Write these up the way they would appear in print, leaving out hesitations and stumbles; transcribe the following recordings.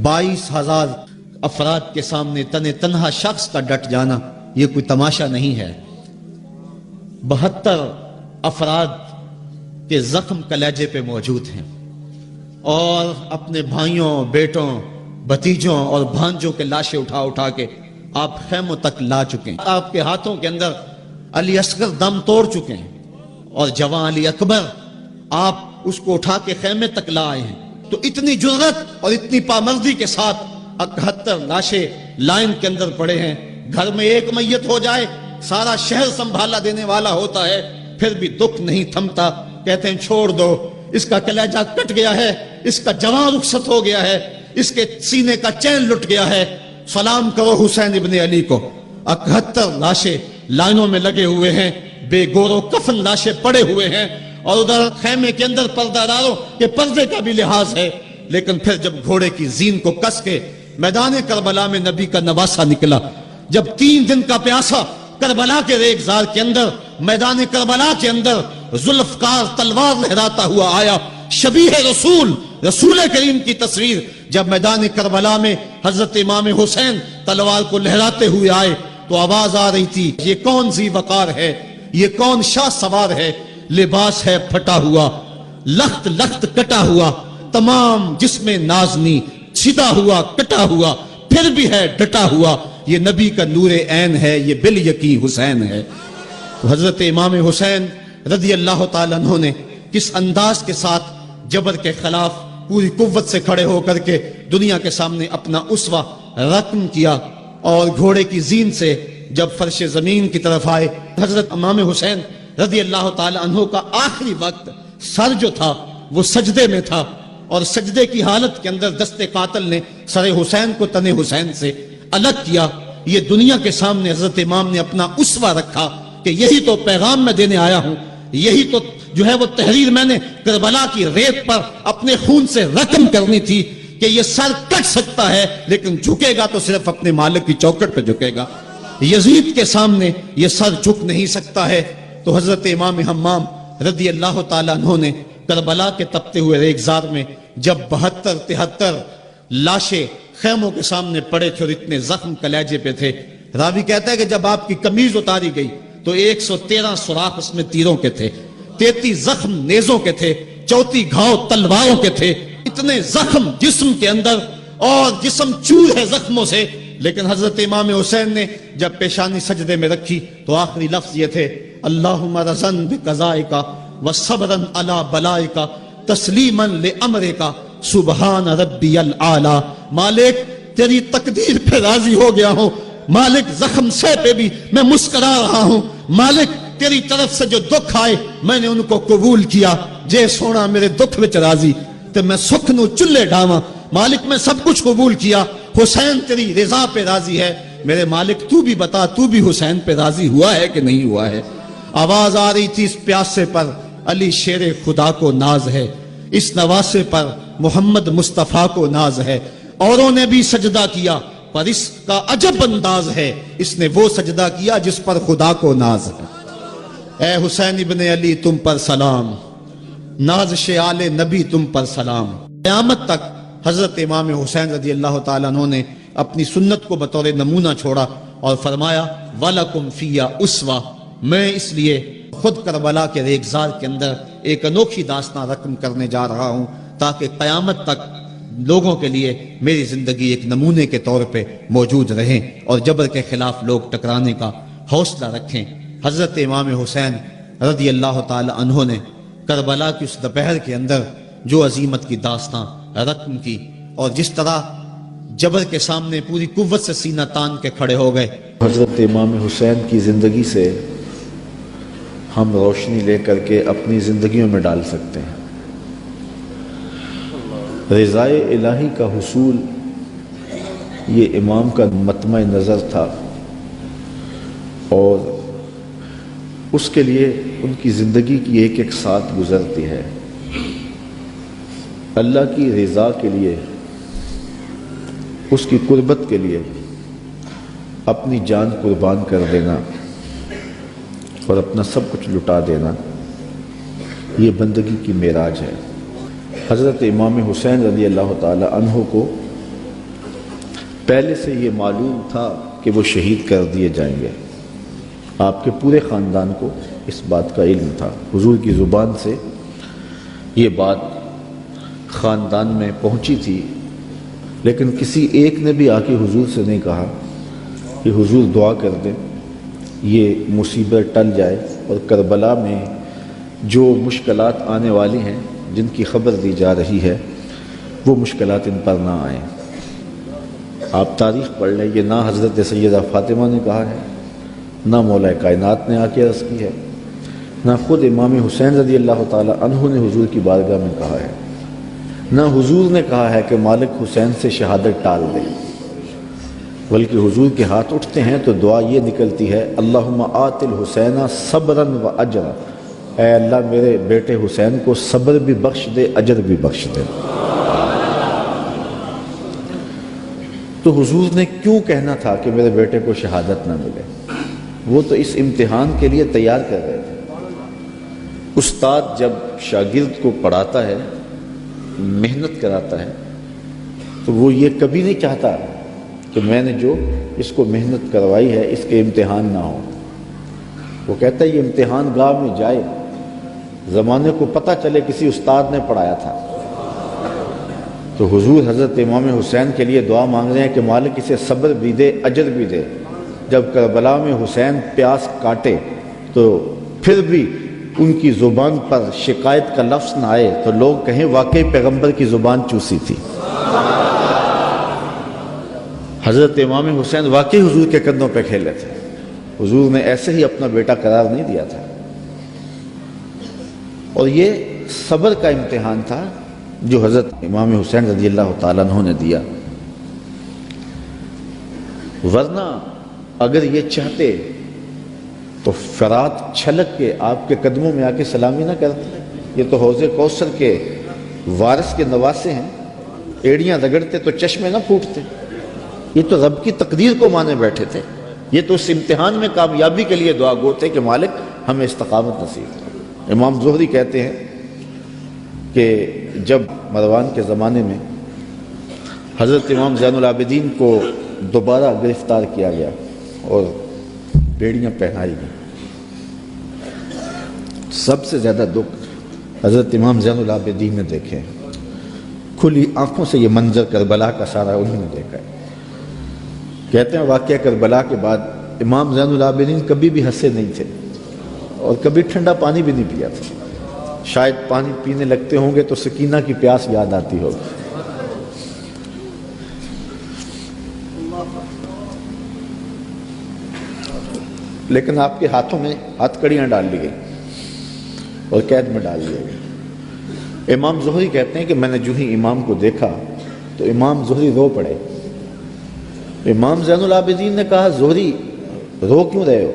22,000 افراد کے سامنے تنہا شخص کا ڈٹ جانا یہ کوئی تماشا نہیں ہے۔ 72 افراد کے زخم کلیجے پہ موجود ہیں، اور اپنے بھائیوں، بیٹوں، بھتیجوں اور بھانجوں کے لاشیں اٹھا کے آپ خیموں تک لا چکے ہیں۔ آپ کے ہاتھوں کے اندر علی اصغر دم توڑ چکے ہیں، اور جوان علی اکبر آپ اس کو اٹھا کے خیمے تک لا آئے ہیں۔ تو اتنی جرأت اور اتنی پامردی کے ساتھ 71 لاشیں لائن کے اندر پڑے ہیں۔ گھر میں ایک میت ہو جائے سارا شہر سنبھالا دینے والا ہوتا ہے، پھر بھی دکھ نہیں تھمتا۔ کہتے ہیں چھوڑ دو، اس کا کلیجہ کٹ گیا ہے، اس کا جوان رخصت ہو گیا ہے، اس کے سینے کا چین لٹ گیا ہے، سلام کرو حسین ابن علی کو۔ 71 لاشیں لائنوں میں لگے ہوئے ہیں، بے گور و کفن لاشیں پڑے ہوئے ہیں، اور ادھر خیمے کے اندر پردہ داروں کے پردے کا بھی لحاظ ہے۔ لیکن پھر جب گھوڑے کی زین کو کس کے میدان کربلا میں نبی کا نواسا نکلا، جب 3 دن کا پیاسا کربلا کے ریگزار کے اندر، میدان کربلا کے اندر ذوالفقار تلوار لہراتا ہوا آیا، شبیہ رسول کریم کی تصویر جب میدان کربلا میں حضرت امام حسین تلوار کو لہراتے ہوئے آئے تو آواز آ رہی تھی، یہ کون ذی وقار ہے، یہ کون شاہ سوار ہے، لباس ہے پھٹا ہوا، لخت کٹا ہوا، تمام جسم نازنی چھدا ہوا کٹا ہوا، پھر بھی ہے ڈٹا ہوا، یہ نبی کا نور عین ہے، یہ بالیقین حسین ہے۔ تو حضرت امام حسین رضی اللہ تعالیٰ عنہ نے کس انداز کے ساتھ جبر کے خلاف پوری قوت سے کھڑے ہو کر کے دنیا کے سامنے اپنا اسوہ رقم کیا، اور گھوڑے کی زین سے جب فرش زمین کی طرف آئے، حضرت امام حسین رضی اللہ تعالیٰ عنہ کا آخری وقت سر جو تھا وہ سجدے میں تھا، اور سجدے کی حالت کے اندر دست قاتل نے سر حسین کو تن حسین سے الگ کیا۔ یہ دنیا کے سامنے حضرت امام نے اپنا اسوہ رکھا کہ یہی تو پیغام میں دینے آیا ہوں، یہی تو جو ہے وہ تحریر میں نے کربلا کی ریت پر اپنے خون سے رقم کرنی تھی کہ یہ سر کٹ سکتا ہے لیکن جھکے گا تو صرف اپنے مالک کی چوکٹ پہ جھکے گا، یزید کے سامنے یہ سر جھک نہیں سکتا ہے۔ تو حضرت امام حمام رضی اللہ تعالیٰ عنہ نے کربلا کے تپتے ہوئے ریگزار میں جب 72-73 لاشیں خیموں کے سامنے پڑے تھے اور اتنے زخم کلیجے پہ تھے، راوی کہتا ہے کہ جب آپ کی قمیض اتاری گئی تو 113 سوراخ اس میں تیروں کے تھے، 33 زخم نیزوں کے تھے، 34 گھاؤ تلواروں کے تھے، اتنے زخم جسم کے اندر، اور جسم چور ہے زخموں سے۔ لیکن حضرت امام حسین نے جب پیشانی سجدے میں رکھی تو آخری لفظ یہ تھے، اللہم رضن بقضائک وصبرن علی بلائک تسلیما لامرک سبحان ربی الاعلی۔ مالک تیری تقدیر پہ راضی ہو گیا ہوں، مالک زخم سے پہ بھی میں مسکرا رہا ہوں، مالک تیری طرف سے جو دکھ آئے میں نے ان کو قبول کیا، جے سونا میرے دکھ وچ راضی تو میں سکھ نو چلے ڈاواں، مالک میں سب کچھ قبول کیا، حسین تیری رضا پہ راضی ہے، میرے مالک تو بھی بتا تو بھی حسین پہ راضی ہوا ہے کہ نہیں ہوا ہے۔ آواز آ رہی تھی، اس پیاسے پر علی شیر خدا کو ناز ہے، اس نواسے پر محمد مصطفیٰ کو ناز ہے، اوروں نے بھی سجدہ کیا پر اس کا عجب انداز ہے، اس نے وہ سجدہ کیا جس پر خدا کو ناز ہے۔ اے حسین ابن علی تم پر سلام، نازش آل نبی تم پر سلام۔ قیامت تک حضرت امام حسین رضی اللہ تعالیٰ عنہ نے اپنی سنت کو بطور نمونہ چھوڑا اور فرمایا وَلَكُمْ فِيَّ أُسْوَةٌ، میں اس لیے خود کربلا کے ریگزار کے اندر ایک انوکھی داستان رقم کرنے جا رہا ہوں تاکہ قیامت تک لوگوں کے لیے میری زندگی ایک نمونے کے طور پہ موجود رہیں اور جبر کے خلاف لوگ ٹکرانے کا حوصلہ رکھیں۔ حضرت امام حسین رضی اللہ تعالی عنہ نے کربلا کی اس دوپہر کے اندر جو عظیمت کی داستان رقم کی اور جس طرح جبر کے سامنے پوری قوت سے سینہ تان کے کھڑے ہو گئے، حضرت امام حسین کی زندگی سے ہم روشنی لے کر کے اپنی زندگیوں میں ڈال سکتے ہیں۔ رضائے الہی کا حصول یہ امام کا مطمع نظر تھا اور اس کے لیے ان کی زندگی کی ایک ایک ساتھ گزرتی ہے۔ اللہ کی رضا کے لیے، اس کی قربت کے لیے اپنی جان قربان کر دینا اور اپنا سب کچھ لٹا دینا، یہ بندگی کی معراج ہے۔ حضرت امام حسین رضی اللہ تعالی عنہ کو پہلے سے یہ معلوم تھا کہ وہ شہید کر دیے جائیں گے. آپ کے پورے خاندان کو اس بات کا علم تھا. حضور کی زبان سے یہ بات خاندان میں پہنچی تھی، لیکن کسی ایک نے بھی آ کے حضور سے نہیں کہا کہ حضور دعا کر دیں یہ مصیبت ٹل جائے اور کربلا میں جو مشکلات آنے والی ہیں جن کی خبر دی جا رہی ہے وہ مشکلات ان پر نہ آئیں. آپ تاریخ پڑھ لیں، یہ نہ حضرت سیدہ فاطمہ نے کہا ہے، نہ مولا کائنات نے آ کے عرض کی ہے، نہ خود امام حسین رضی اللہ تعالی عنہ نے حضور کی بارگاہ میں کہا ہے، نہ حضور نے کہا ہے کہ مالک حسین سے شہادت ٹال دے، بلکہ حضور کے ہاتھ اٹھتے ہیں تو دعا یہ نکلتی ہے اللہم آت الحسین صبرا و اجرا، اے اللہ میرے بیٹے حسین کو صبر بھی بخش دے، اجر بھی بخش دے. تو حضور نے کیوں کہنا تھا کہ میرے بیٹے کو شہادت نہ ملے؟ وہ تو اس امتحان کے لیے تیار کر رہے تھے. استاد جب شاگرد کو پڑھاتا ہے، محنت کراتا ہے، تو وہ یہ کبھی نہیں چاہتا کہ میں نے جو اس کو محنت کروائی ہے اس کے امتحان نہ ہو. وہ کہتا ہے یہ امتحان گاہ میں جائے، زمانے کو پتہ چلے کسی استاد نے پڑھایا تھا. تو حضور حضرت امام حسین کے لیے دعا مانگ رہے ہیں کہ مالک اسے صبر بھی دے، اجر بھی دے. جب کربلا میں حسین پیاس کاٹے تو پھر بھی ان کی زبان پر شکایت کا لفظ نہ آئے تو لوگ کہیں واقعی پیغمبر کی زبان چوسی تھی. حضرت امام حسین واقعی حضور کے کندھوں پہ کھیلے تھے. حضور نے ایسے ہی اپنا بیٹا قرار نہیں دیا تھا. اور یہ صبر کا امتحان تھا جو حضرت امام حسین رضی اللہ تعالیٰ عنہ نے دیا. ورنہ اگر یہ چاہتے تو فرات چھلک کے آپ کے قدموں میں آ کے سلامی نہ کرتے. یہ تو حوض کوثر کے وارث کے نواسے ہیں، ایڑیاں رگڑتے تو چشمے نہ پھوٹتے. یہ تو رب کی تقدیر کو مانے بیٹھے تھے. یہ تو اس امتحان میں کامیابی کے لیے دعا گو تھے کہ مالک ہمیں استقامت نصیب کرو. امام زہری کہتے ہیں کہ جب مروان کے زمانے میں حضرت امام زین العابدین کو دوبارہ گرفتار کیا گیا اور بیڑیاں پہنائی گئیں، سب سے زیادہ دکھ حضرت امام زین العابدین نے دیکھے. کھلی آنکھوں سے یہ منظر کربلا کا سارا انہوں نے دیکھا ہے. کہتے ہیں واقعہ کربلا کے بعد امام زین العابدین کبھی بھی ہنسے نہیں تھے اور کبھی ٹھنڈا پانی بھی نہیں پیا تھا. شاید پانی پینے لگتے ہوں گے تو سکینہ کی پیاس یاد آتی ہوگی. لیکن آپ کے ہاتھوں میں ہاتھ کڑیاں ڈال لی گئی اور قید میں ڈال دیا گیا. امام زہری کہتے ہیں کہ میں نے جو ہی امام کو دیکھا تو امام زہری رو پڑے. امام زین العابدین نے کہا زہری رو کیوں رہے ہو؟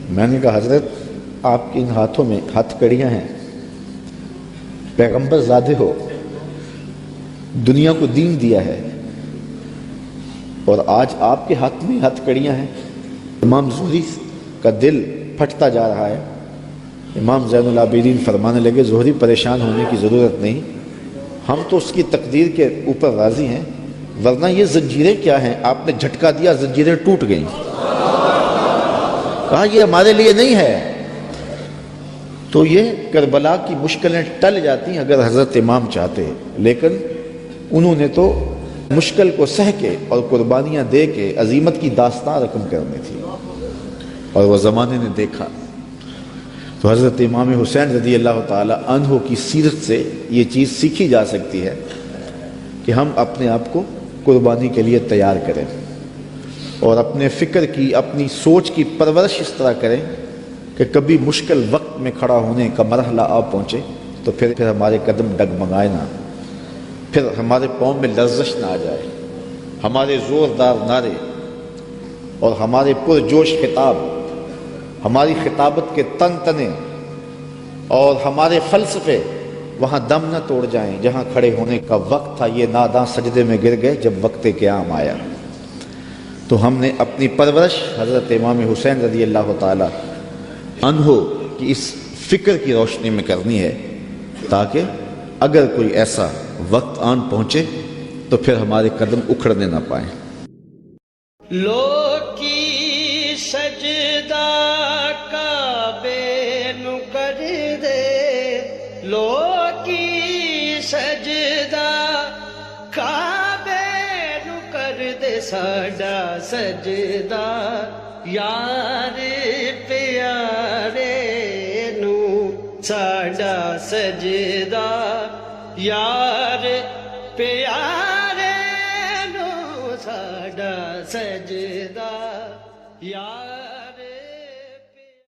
میں نے کہا حضرت آپ کے ان ہاتھوں میں ہاتھ کڑیاں ہیں، پیغمبر زادے ہو، دنیا کو دین دیا ہے اور آج آپ کے ہاتھ میں ہاتھ کڑیاں ہیں. امام زہری کا دل پھٹتا جا رہا ہے. امام زین العابدین فرمانے لگے زہری پریشان ہونے کی ضرورت نہیں، ہم تو اس کی تقدیر کے اوپر راضی ہیں، ورنہ یہ زنجیریں کیا ہیں؟ آپ نے جھٹکا دیا، زنجیریں ٹوٹ گئیں. کہا یہ ہمارے لیے نہیں ہے. تو یہ کربلا کی مشکلیں ٹل جاتی ہیں اگر حضرت امام چاہتے، لیکن انہوں نے تو مشکل کو سہ کے اور قربانیاں دے کے عظیمت کی داستان رقم کرنی تھی اور وہ زمانے نے دیکھا. تو حضرت امام حسین رضی اللہ تعالی عنہ کی سیرت سے یہ چیز سیکھی جا سکتی ہے کہ ہم اپنے آپ کو قربانی کے لیے تیار کریں اور اپنے فکر کی، اپنی سوچ کی پرورش اس طرح کریں کہ کبھی مشکل وقت میں کھڑا ہونے کا مرحلہ آ پہنچے تو پھر ہمارے قدم ڈگمگائے نہ، پھر ہمارے پاؤں میں لرزش نہ آ جائے. ہمارے زوردار نعرے اور ہمارے پرجوش خطاب، ہماری خطابت کے تن تنے اور ہمارے فلسفے وہاں دم نہ توڑ جائیں جہاں کھڑے ہونے کا وقت تھا. یہ ناداں سجدے میں گر گئے جب وقت قیام آیا. تو ہم نے اپنی پرورش حضرت امام حسین رضی اللہ تعالی عنہ کی اس فکر کی روشنی میں کرنی ہے تاکہ اگر کوئی ایسا وقت آن پہنچے تو تو پھر ہمارے قدم اکھڑنے نہ پائیں۔ لوکی سجدہ کعبے نو کر دے، لوکی سجدہ کعبے نو کر دے، ساڈا سجدہ یار پیارے نو، ساڈا سجدہ یار پیارے نو، ساڈا سجدہ یار